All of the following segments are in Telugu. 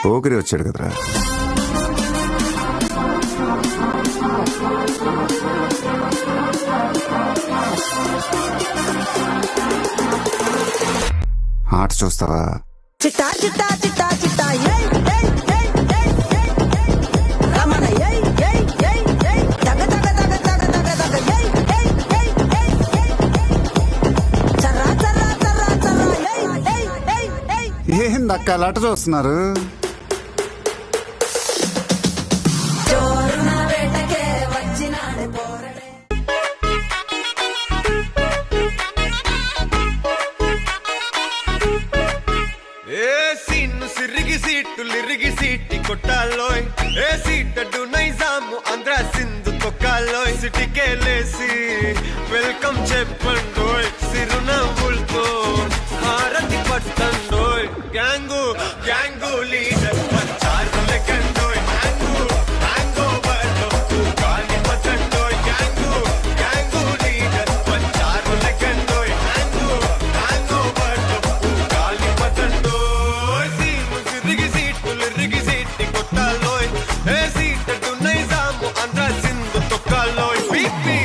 పోకిరి వచ్చాడు కదరా. ఆట చూస్తావా? చిట్టా చిట్టా చిట్టా చిట్టా ఏయ్ ఏయ్ ఏయ్ ఏయ్ ఏయ్ ఏయ్ రమణ ఏయ్ ఏయ్ ఏయ్ ఏయ్ దగ దగ దగ దగ దగ దగ ఏయ్ ఏయ్ ఏయ్ ఏయ్ ఏయ్ చర్రా చర్రా చర్రా చర్రా ఏయ్ ఏయ్ ఏయ్ ఏయ్ ఏందక్క అలా ఆట చూస్తున్నారు? జోరున వేటకే వచ్చినాడు పోరడే. సిరిగి సీటు లిరిగి సీటి కొట్టాలోయ్, ఏ సీటడు నైజాము ఆంధ్ర సింధు తొక్కాలోయ్. సిటికేలేసి వెల్కమ్ చెప్పండోయ్, సిరునవ్వులతో హారతి పట్టండోయ్. గ్యాంగు గ్యాంగు లీడర్ పంచారు లెక్కండోయ్, హ్యాంగు హ్యాంగ్ ఓవర్లో గాలి పట్టండోయ్. గ్యాంగు గ్యాంగు లీడర్ పంచారు లెక్కండోయ్, హ్యాంగు హ్యాంగ్ ఓవర్లో గాలి పట్టండోయ్. సిరిగి సీటు లిరిగి సీటి కొట్టాలోయ్, ఏ సీటడు నైజాము ఆంధ్ర సింధు తొక్కాలోయ్. పీపీ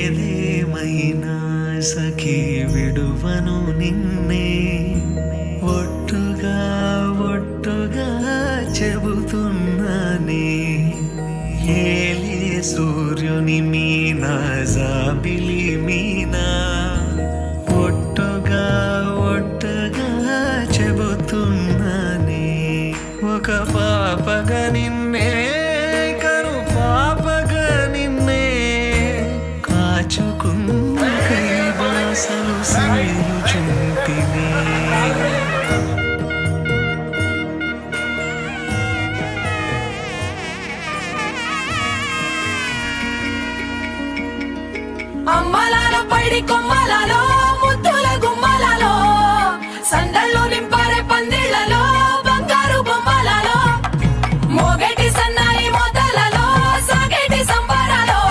ఏదేమైనా సఖీ విడువను నిన్నే ఒట్టుగా చెబుతున్నానే ఏలే సూర్యుని మీనా జాబిలి మీనా ఒట్టుగా చెబుతున్నానే ఒక పాపగా నిన్నే కను పాపగా నిన్నే కాచుకున్న కైవాసలు సేయుచుంటినే అమ్మలాలో పైడి కొమ్మలలో ముద్దుల గుమ్మలలో సందళ్ళు నింపారే పందిళ్లలో బంగారు బొమ్మలలో మోగేటి సన్నాయి మోతలలో సాగేటి సంబరాలో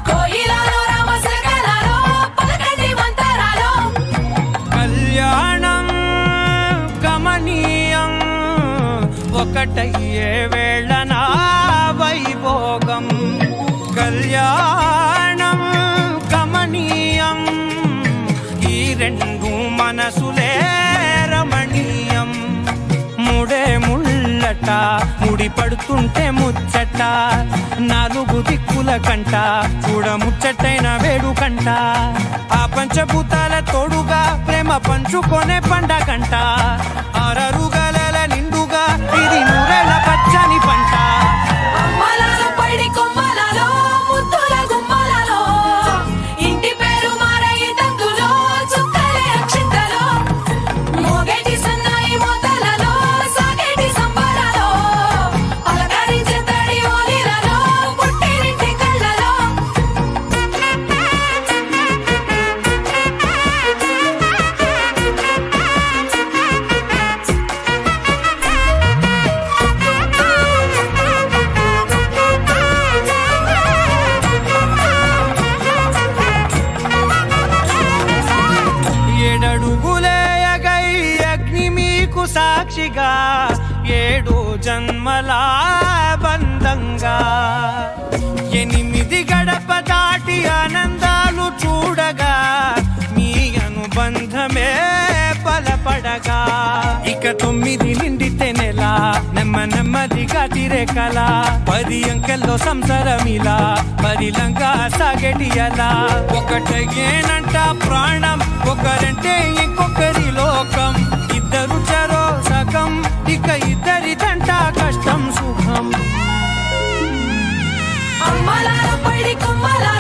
కోయిలలో రామశకలలో పలకండి మంతరాలో కళ్యాణం గమనీయం ఒకటయ్యే వేళ నా వైభోగం కళ్యాణం గమనీయం ఈ రెండు మనసులే రమణీయం ముడే ముళ్ళట ముడి పడుతుంటే ముచ్చట నాలుగు దిక్కుల కంట చూడ ముచ్చటైన వేడుకంట ఆ పంచభూతాల తోడుగా ప్రేమ పంచుకొనే పండగంట ఆరరుగల నిండుగా ఇది నూరెల పచ్చని పంట అమ్మలాలో పైడి కొమ్మలలో ముద్దుల గుమ్మలలో ఇంటి పేరు మారయి తందులో చుక్కలే అక్షింతలో మోగేటి సన్నాయి మోతలలో సాగేటి సంబరాలో అలకరించే తడి ఓలిలలో పుట్టినింటి కళ్ళలో ఏడడుగులేయగై అగ్ని మీకు సాక్షిగా ఏడు జన్మల బంధంగా 8 గడప దాటి ఆనందాలు చూడగా మీ అనుబంధమే బలపడగా ఇక 9 నిండితే నెల నెమ్మదిగా తిరేకల 10 అంకెల్లో సంసారమిలా పరిలంగా సాగటి అలా ఒకటేనంట ప్రాణం ఒకరంటే ఇంకొకరి లోకం ఇద్దరు చరో సగం ఇక ఇద్దరిదంట కష్టం సుఖం అమ్మలాలో పైడి కొమ్మలలో